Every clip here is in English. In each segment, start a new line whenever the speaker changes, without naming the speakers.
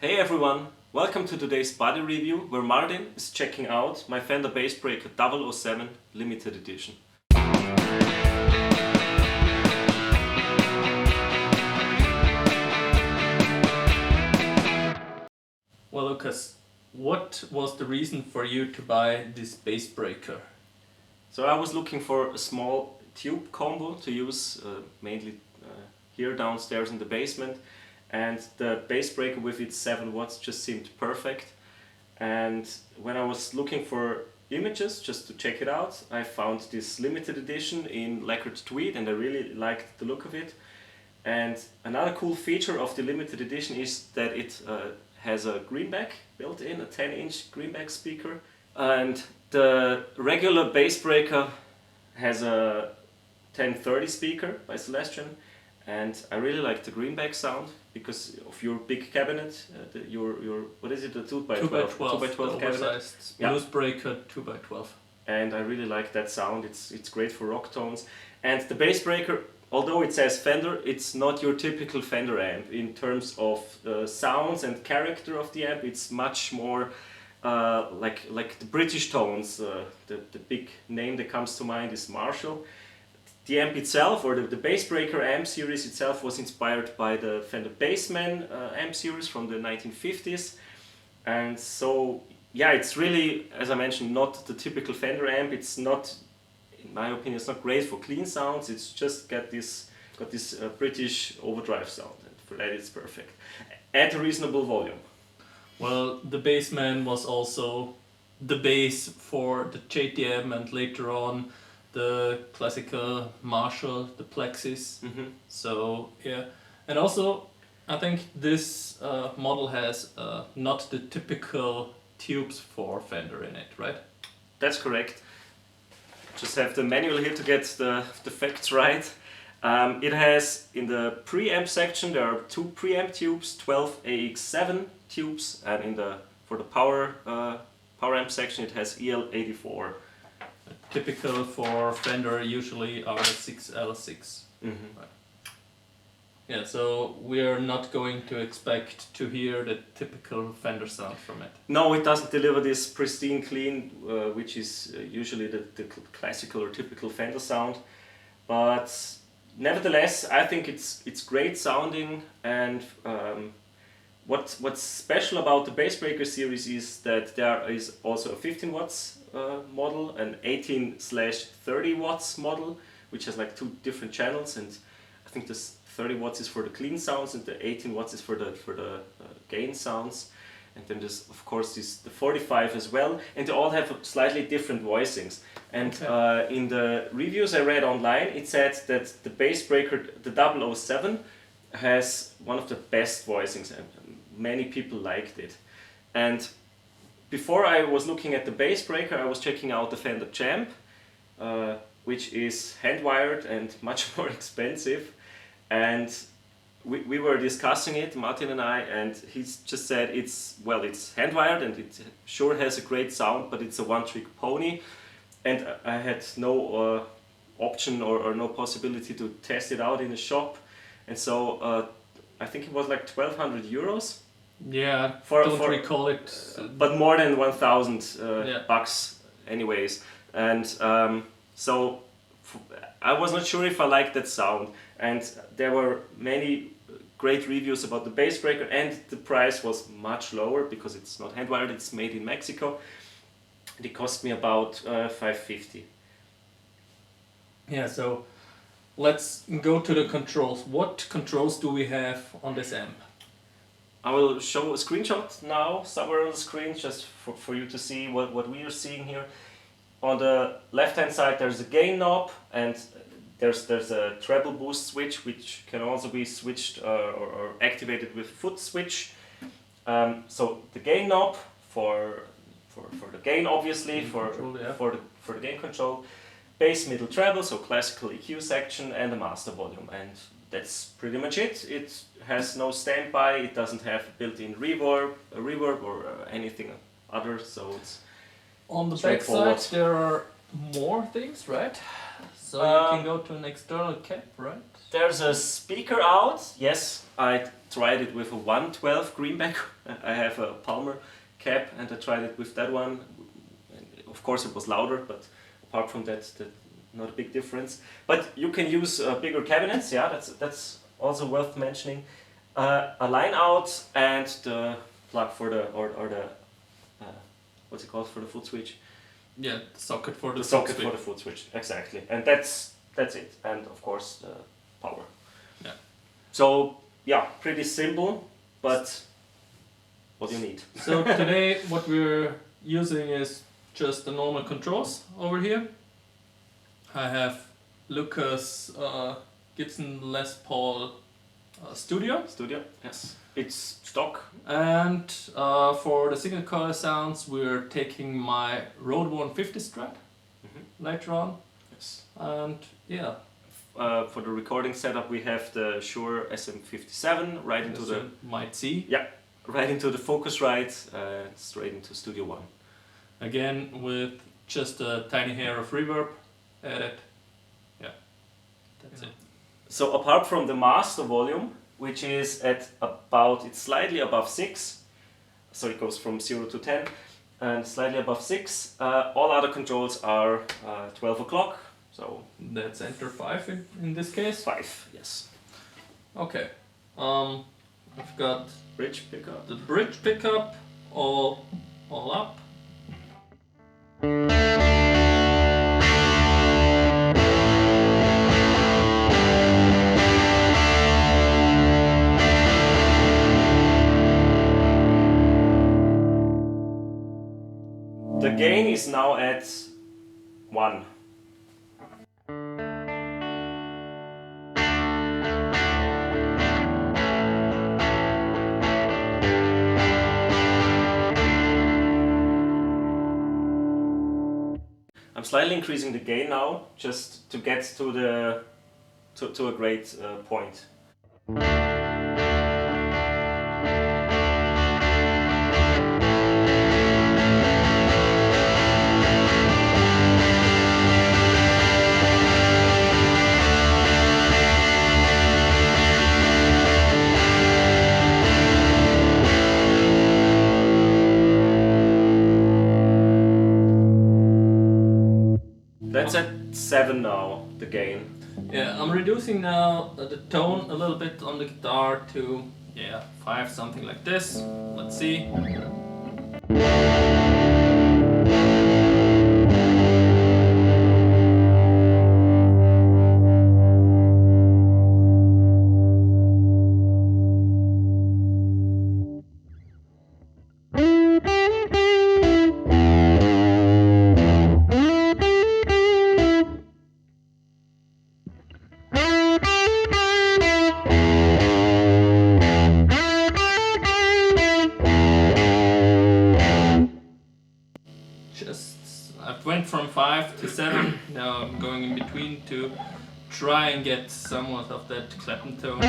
Hey everyone, welcome to today's body review where Martin is checking out my Fender Bassbreaker 007 limited edition.
Well, Lukas, what was the reason for you to buy this Bassbreaker?
So I was looking for a small tube combo to use mainly here downstairs in the basement, and the Bassbreaker with its 7 watts just seemed perfect. And when I was looking for images just to check it out, I found this limited edition in Lacquered Tweed and I really liked the look of it. And another cool feature of the limited edition is that it has a Greenback built in, a 10-inch Greenback speaker. And the regular Bassbreaker has a 1030 speaker by Celestion, and I really like the Greenback sound because of your big cabinet, your what is it, the 2x12
2x12
cabinet?
oversized Bassbreaker 2x12.
And I really like that sound. It's great for rock tones. And the Bassbreaker, although it says Fender, it's not your typical Fender amp in terms of sounds and character of the amp. It's much more like the British tones. The big name that comes to mind is Marshall. The amp itself, or the Bassbreaker amp series itself, was inspired by the Fender Bassman amp series from the 1950s. And so, yeah, it's really, as I mentioned, not the typical Fender amp. It's not, in my opinion, it's not great for clean sounds. It's just got this British overdrive sound, and for that it's perfect at a reasonable volume.
Well, the Bassman was also the bass for the JTM and later on the classical Marshall, the Plexus. So yeah, and also I think this model has not the typical tubes for Fender in it, right?
That's correct. Just have the manual here to get the facts right. It has, in the preamp section, there are 2 preamp tubes, 12 AX7 tubes, and for the power amp section it has EL84.
Typical for Fender usually are the 6L6. Right. Yeah, so we are not going to expect to hear the typical Fender sound from it.
No, it doesn't deliver this pristine clean, which is usually the classical or typical Fender sound. But nevertheless, I think it's great sounding, and what's special about the Bassbreaker series is that there is also a 15 watts model, an 18/30 watts model, which has like 2 different channels, and I think this 30 watts is for the clean sounds and the 18 watts is for the gain sounds. And then there's of course the 45 as well, and they all have slightly different voicings. And in the reviews I read online, it said that the Bassbreaker, the 007, has one of the best voicings, and many people liked it. And before I was looking at the Bassbreaker, I was checking out the Fender Champ, which is hand-wired and much more expensive. And we were discussing it, Martin and I, and he just said it's hand-wired and it sure has a great sound, but it's a one-trick pony. And I had no option or no possibility to test it out in a shop. And so I think it was like 1,200 euros.
Yeah, don't recall it.
But more than 1,000 bucks anyways. And so I was not sure if I liked that sound. And there were many great reviews about the Bassbreaker, and the price was much lower because it's not hand-wired, it's made in Mexico. It cost me about 550.
Yeah, so let's go to the controls. What controls do we have on this amp?
I will show a screenshot now somewhere on the screen just for you to see what we are seeing here. On the left hand side there's a gain knob, and there's a treble boost switch which can also be switched or activated with foot switch. So the gain knob for the gain, obviously, for the gain control. Bass, middle, treble, so classical EQ section, and a master volume, and that's pretty much it. It has no standby, it doesn't have built-in reverb or anything other, so it's
on the back side there are more things, right? So you can go to an external cap, right?
There's a speaker out. Yes, I tried it with a 112 Greenback. I have a Palmer cap and I tried it with that one. Of course it was louder, but apart from that, not a big difference. But you can use bigger cabinets, yeah, that's also worth mentioning. A line out and the plug for the, or the, what's it called, for the foot switch?
Yeah, the socket for
the socket for the foot switch, exactly. And that's it. And of course the power.
Yeah.
So yeah, pretty simple, but what do you need?
So today what we're using is just the normal controls over here. I have Lukas Gibson Les Paul Studio.
Studio, yes. It's stock.
And for the single coil sounds we're taking my Rode 150 Strat later on.
Yes.
And yeah.
For the recording setup we have the Shure SM57 right into the...
You might see.
Yeah, right into the Focusrite, straight into Studio One.
Again with just a tiny hair of reverb added. Yeah, that's it.
So apart from the master volume, which is at about, it's slightly above 6, so it goes from 0 to 10, and slightly above 6, all other controls are 12 o'clock, so...
That's enter 5 in this case?
5, yes.
Okay, I've got
Bridge pickup.
the bridge pickup all up.
The gain is now at 1. I'm slightly increasing the gain now, just to get to the to a great point. That's at 7 now, the gain.
Yeah, I'm reducing now the tone a little bit on the guitar to 5, something like this. Let's see. I went from 5 to 7, now I'm going in between to try and get somewhat of that Clapton tone.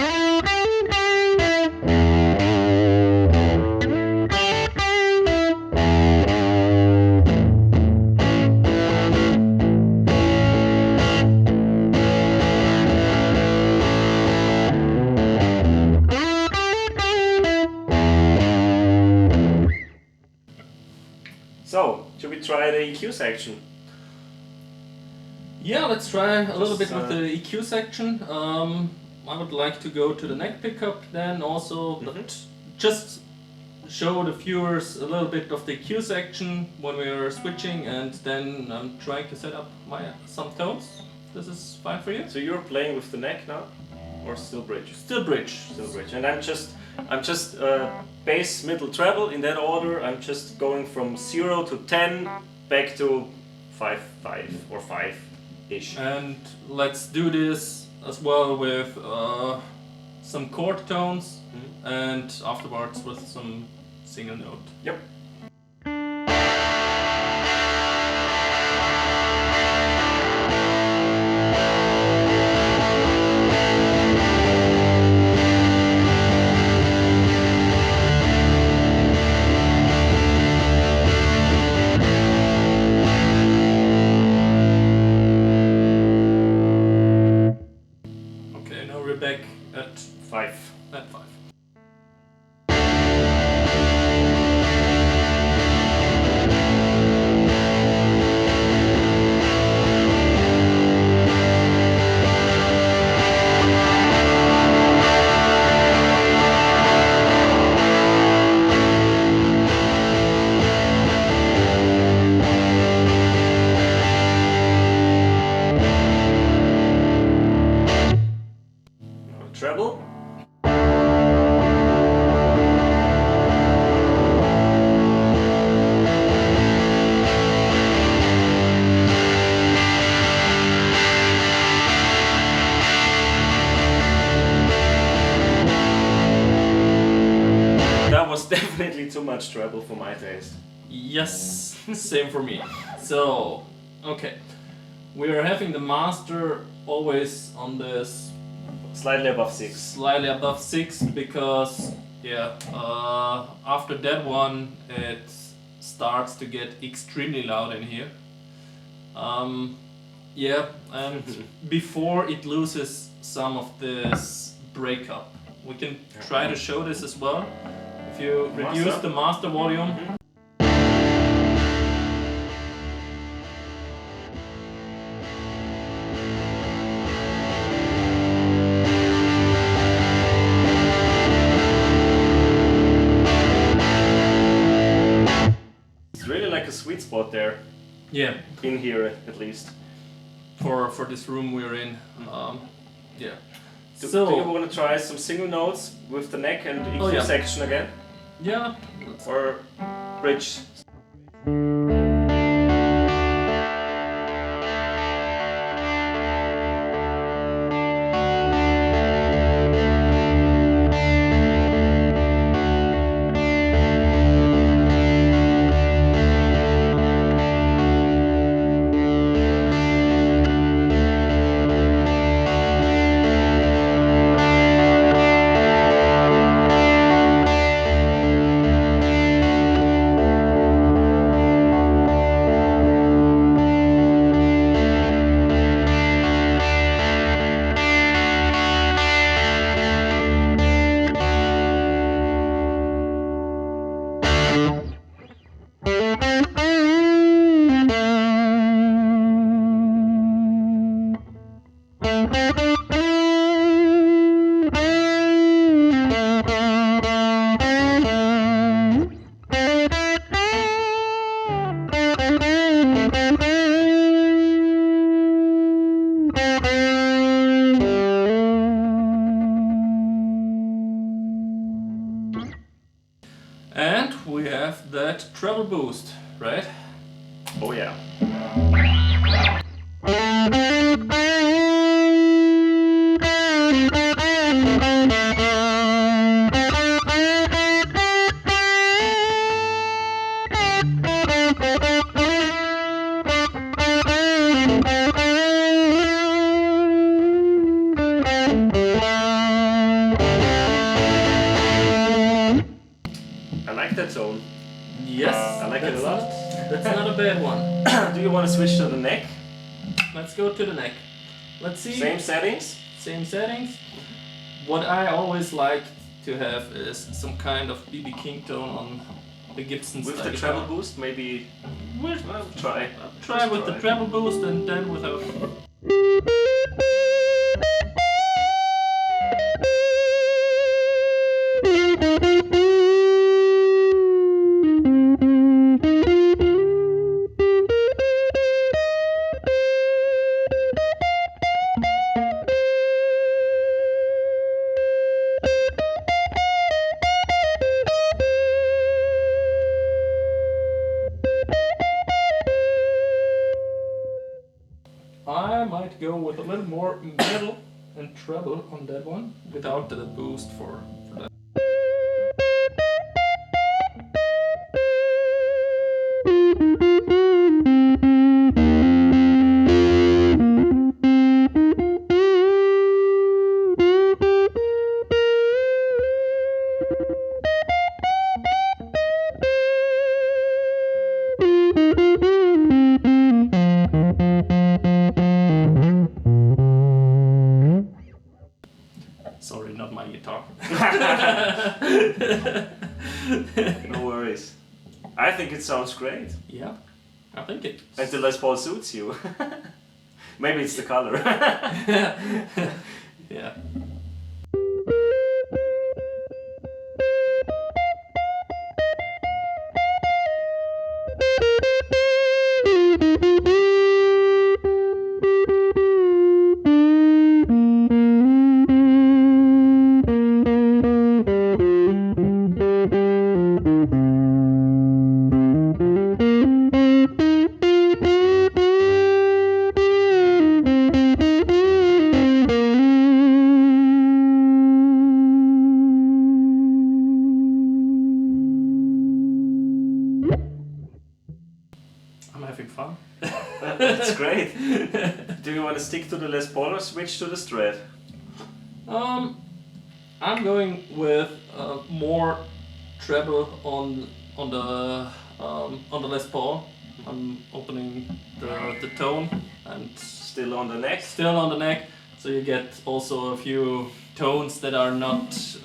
So, should we try the EQ section?
Yeah, let's try a little bit with the EQ section. I would like to go to the neck pickup then also, but just show the viewers a little bit of the EQ section when we are switching, and then I'm trying to set up some tones. This is fine for you?
So you're playing with the neck now, or still bridge?
Still bridge.
Still bridge. And I'm just bass, middle, treble in that order. I'm just going from 0 to 10 back to 5, 5 or 5-ish.
And let's do this as well with some chord tones and afterwards with some single note.
Yep. definitely too much treble for my taste.
Yes, same for me. So, okay. We are having the master always on this
Slightly above 6.
slightly above 6 because, yeah, after that one it starts to get extremely loud in here. Yeah, and before it loses some of this breakup. We can try to show this as well. If you reduce the master volume.
It's really like a sweet spot there.
Yeah.
In here, at least.
For this room we're in. Yeah.
Do you want to try some single notes with the neck and EQ section again?
Yeah.
Or bridge?
And we have that treble boost, right?
Oh yeah. I like that tone.
Yes,
I like it a lot.
That's not a bad one.
Do you want to switch to the neck?
Let's go to the neck. Let's see.
Same settings?
Same settings. What I always like to have is some kind of BB King tone on the Gibson
With
style
the
guitar.
treble boost, maybe. Well, try.
Try with the treble boost and then without. I might go with a little more middle and treble on that one without the boost for that. Sorry, not my guitar.
No worries. I think it sounds great.
Yeah, I think it.
And the Les Paul suits you. Maybe it's the color.
Yeah. having fun.
That's great. Do you want to stick to the Les Paul or switch to the Strat?
I'm going with more treble on the Les Paul. I'm opening the tone and
Still on the neck?
still on the neck, so you get also a few tones that are not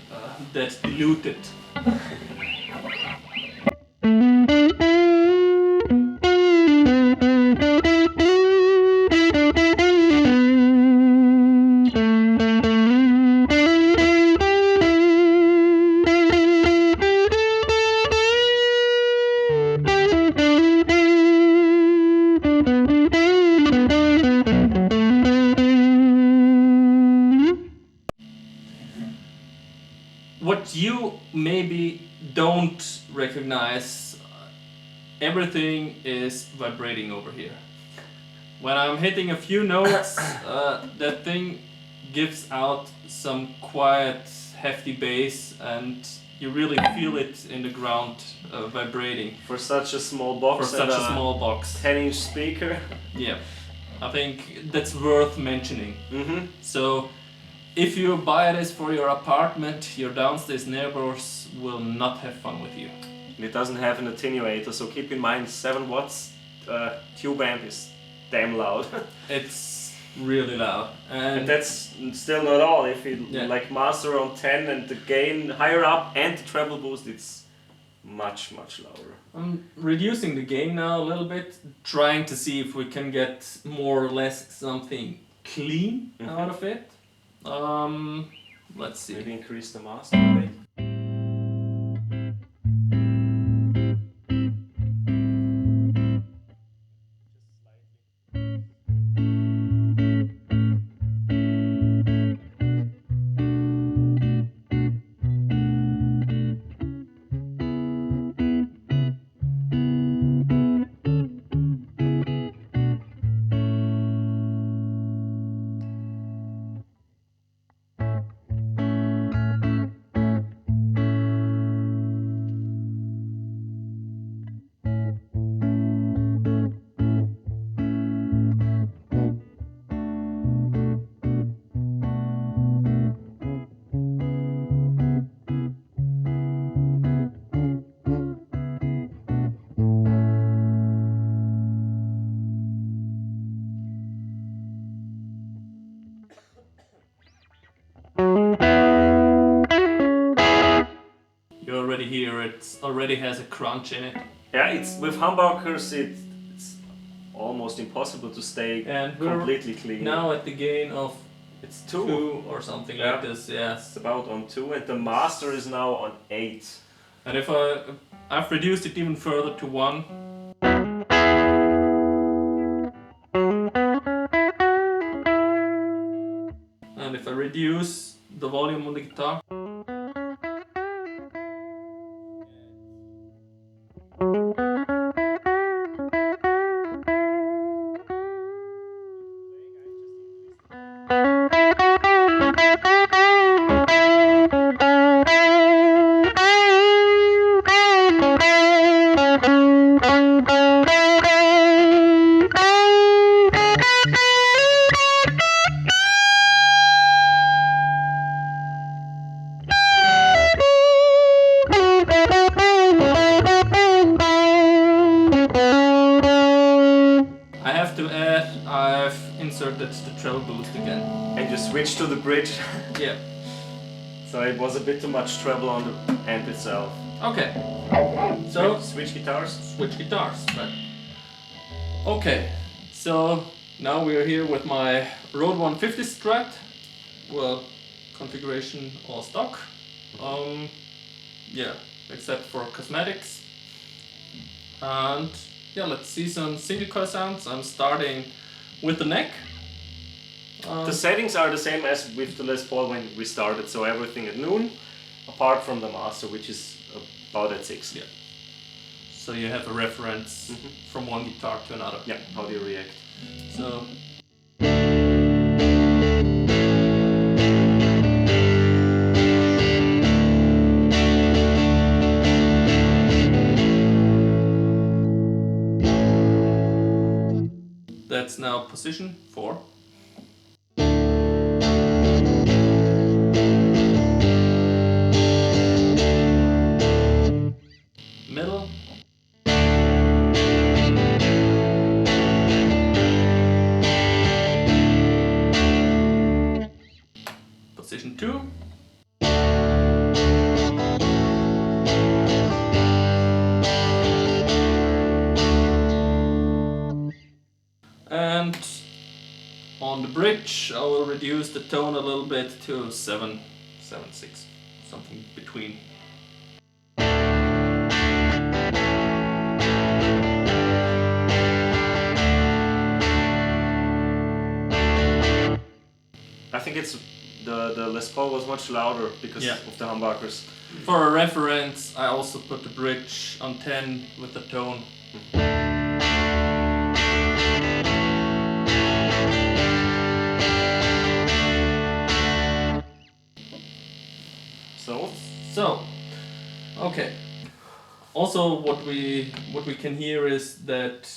that diluted. What you maybe don't recognize, everything is vibrating over here. When I'm hitting a few notes, that thing gives out some quiet, hefty bass, and you really feel it in the ground vibrating.
For such a small box
For such a small box.
10-inch speaker.
Yeah, I think that's worth mentioning.
Mm-hmm.
So, if you buy this for your apartment, your downstairs neighbors will not have fun with you.
It doesn't have an attenuator, so keep in mind 7 watts tube amp is damn loud.
It's really loud.
And that's still not all. If you like master on 10 and the gain higher up and the treble boost, it's much louder.
I'm reducing the gain now a little bit, trying to see if we can get more or less something clean out of it. Let's see.
Maybe increase the master a bit.
You already hear it already has a crunch in it.
Yeah, it's with humbuckers it's almost impossible to stay
And we're
completely clean.
now at the gain of
It's
2 or something like this, yes.
It's about on 2 and the master is now on 8.
And if I've reduced it even further to 1. And if I reduce the volume on the guitar. I have to add, I've inserted the treble boost again.
And you switch to the bridge.
Yeah.
So it was a bit too much treble on the amp itself.
Okay. So
switch guitars.
switch guitars. Right. Okay. So now we are here with my Rode 150 Strat. Well, configuration all stock. Yeah, except for cosmetics. And yeah, let's see some single coil sounds. I'm starting with the neck.
The settings are the same as with the Les Paul when we started, so everything at noon, apart from the master, which is about at 6.
Yeah. So you have a reference from one guitar to another.
Yeah, how do you react?
So. that's now position 4. Middle. Position 2. And on the bridge I will reduce the tone a little bit to 7, 7, 6, something between.
I think it's the Les Paul was much louder because
Yeah.
of the humbuckers.
For a reference, I also put the bridge on 10 with the tone. So, okay. Also, what we can hear is that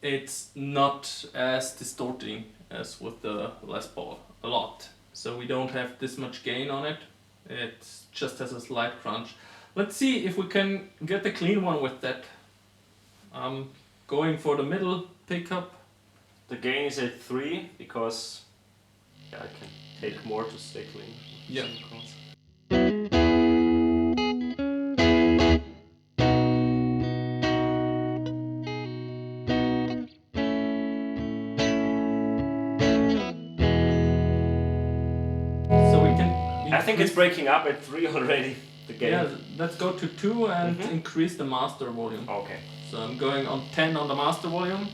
it's not as distorting as with the Les Paul a lot. So we don't have this much gain on it. It just has a slight crunch. Let's see if we can get the clean one with that. I'm going for the middle pickup.
The gain is at 3 because I can take more to stay clean.
Yeah. So we can.
I think it's breaking up at 3 already. The gain.
Yeah, let's go to 2 and increase the master volume.
Okay.
So I'm going on 10 on the master volume.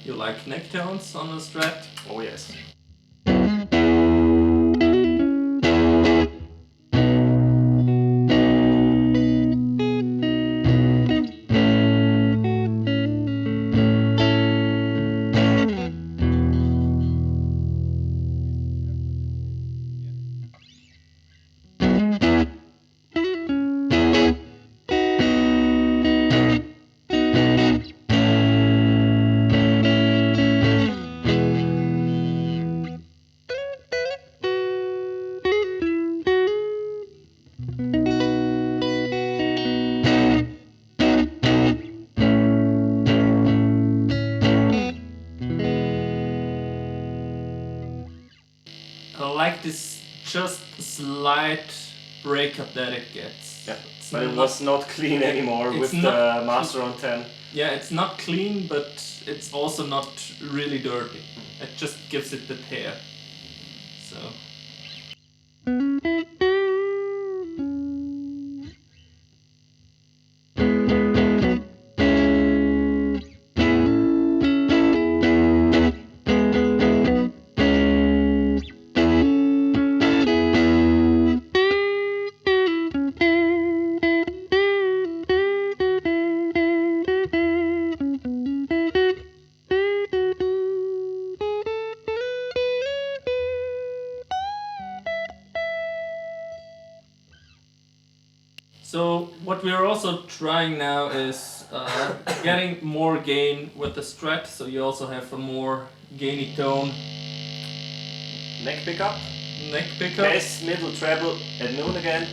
You like neck tones on the Strat?
Oh yes.
I like this just slight breakup that it gets.
Yeah.
It's
But it
not-
was not clean anymore
It's
with
not
the master on 10.
Yeah, it's not clean, but it's also not really dirty. It just gives it the tear. So. So what we are also trying now is getting more gain with the Strat, so you also have a more gainy tone.
Neck pickup.
Neck pickup.
Bass, middle, treble at noon again.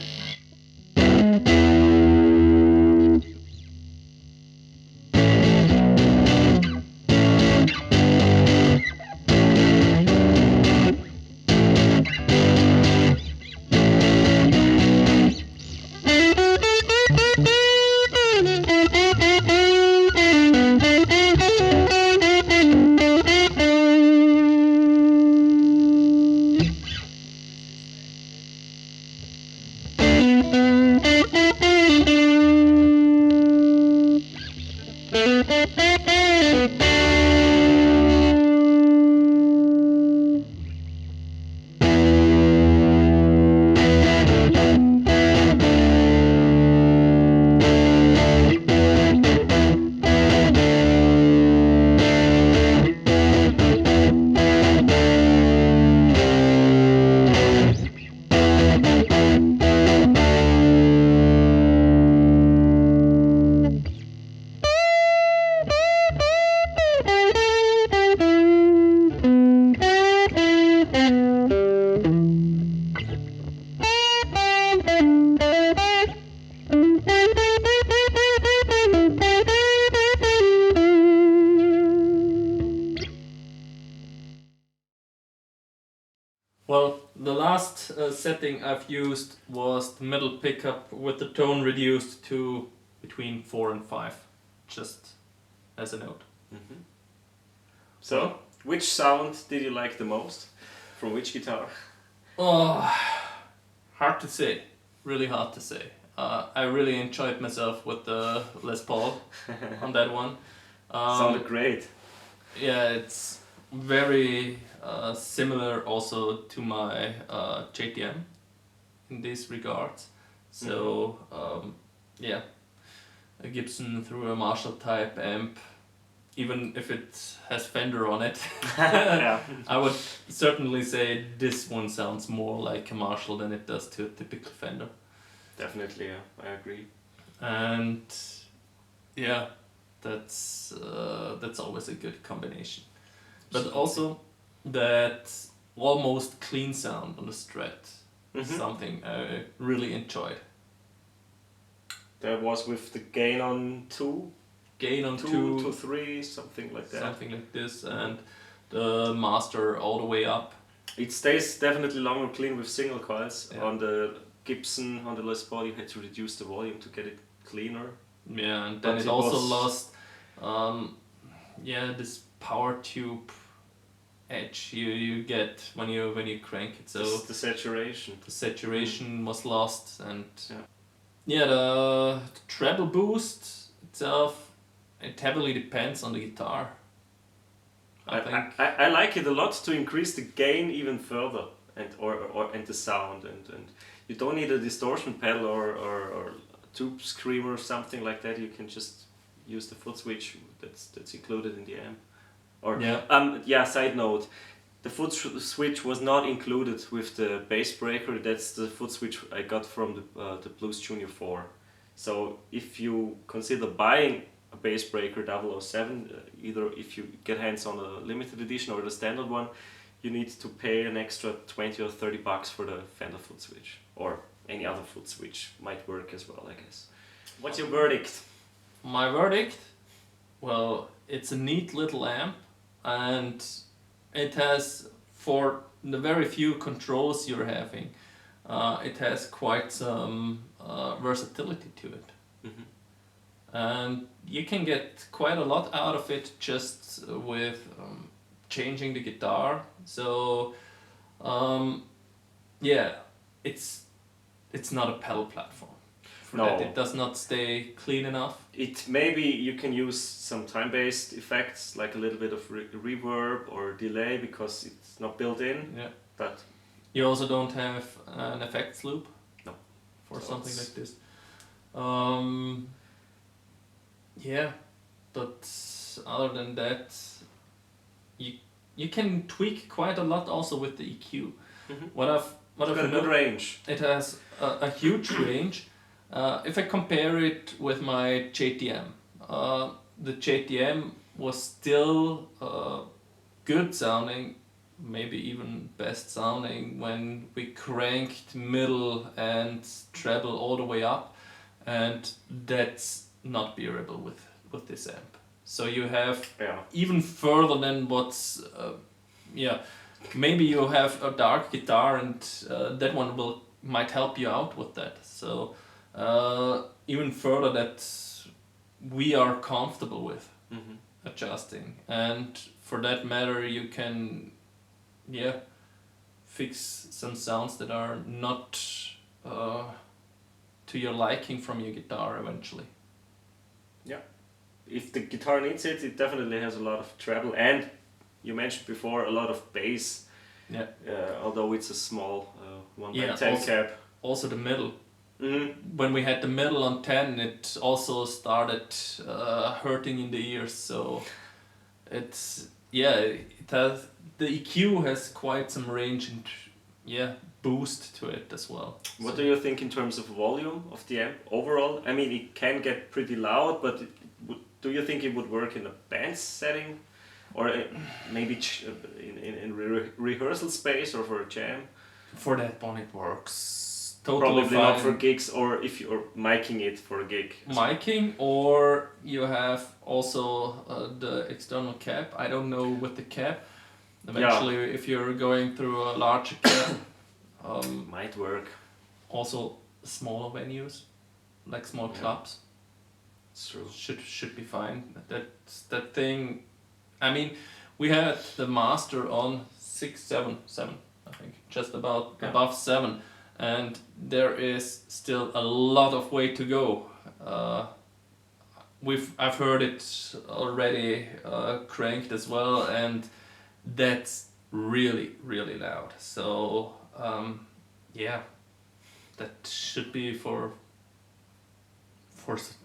last setting I've used was the middle pickup with the tone reduced to between 4 and 5, just as a note.
Mm-hmm. So, which sound did you like the most? From which guitar?
Oh, hard to say. Really hard to say. I really enjoyed myself with the Les Paul on that one.
Sounded great.
Yeah, it's very similar also to my JTM in these regards. So yeah, a Gibson through a Marshall type amp, even if it has Fender on it.
Yeah.
I would certainly say this one sounds more like a Marshall than it does to a typical Fender.
Definitely, yeah, I agree.
And yeah, that's always a good combination. But also that almost clean sound on the Strat, something I really enjoyed.
That was with the gain on 2?
Gain on
2 to 3, something like that.
Something like this, and the master all the way up.
It stays definitely long and clean with single coils.
Yeah.
On the Gibson, on the Les Paul, you had to reduce the volume to get it cleaner.
Yeah, and then
But
it also lost this power tube edge you get when you crank it. So
the saturation.
the saturation was lost, and the treble boost itself, it heavily depends on the guitar. I think
I like it a lot to increase the gain even further and the sound and you don't need a distortion pedal or tube screamer or something like that. You can just use the foot switch that's included in the amp. Or side note, the foot switch was not included with the Bassbreaker. That's the foot switch I got from the Blues Junior 4. So if you consider buying a Bassbreaker 007, either if you get hands on a limited edition or the standard one, you need to pay an extra 20 or 30 bucks for the Fender foot switch, or any other foot switch might work as well, I guess. What's your verdict?
My verdict? Well, it's a neat little amp, and it has, for the very few controls you're having, it has quite some versatility to it.
Mm-hmm.
And you can get quite a lot out of it just with changing the guitar. So it's not a pedal platform. For that, it does not stay clean enough.
It maybe you can use some time-based effects like a little bit of reverb or delay because it's not built in.
Yeah.
But
you also don't have an effects loop.
No.
For
So
something
it's-
like this. But other than that, you can tweak quite a lot also with the EQ.
Mhm.
What I've
it's got a good range.
It has a huge range. If I compare it with my JTM, the JTM was still good sounding, maybe even best sounding when we cranked middle and treble all the way up, and that's not bearable with this amp. So you have even further than what's maybe you have a dark guitar, and that one might help you out with that. So even further that we are comfortable with adjusting, and for that matter you can fix some sounds that are not to your liking from your guitar eventually.
Yeah. If the guitar needs it, it definitely has a lot of treble, and you mentioned before a lot of bass.
Yeah.
Although it's a small 1x10
also,
cab.
Also the middle.
Mm-hmm.
When we had the middle on 10, it also started hurting in the ears. So it has, the EQ has quite some range and boost to it as well.
What do you think in terms of volume of the amp overall? I mean, it can get pretty loud, but do you think it would work in a band setting, or maybe in rehearsal space or for a jam?
For that one, it works totally
Probably
fine.
not for gigs, or if you're miking it for a gig.
Miking, or you have also the external cab. I don't know with the cab. Eventually, if you're going through a larger cab,
Might work.
Also smaller venues, like small
Yeah.
clubs,
It's true.
should be fine. That thing, I mean, we had the master on 677, I think, just about
Yeah.
above 7, and there is still a lot of way to go. I've heard it already cranked as well, and that's really loud. So yeah, that should be for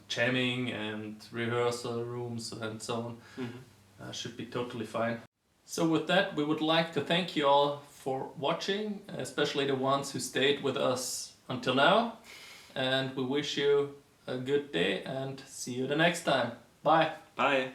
jamming and rehearsal rooms and so on. Should be totally fine. So with that, we would like to thank you all for watching, especially the ones who stayed with us until now, and we wish you a good day and see you the next time. Bye.
Bye.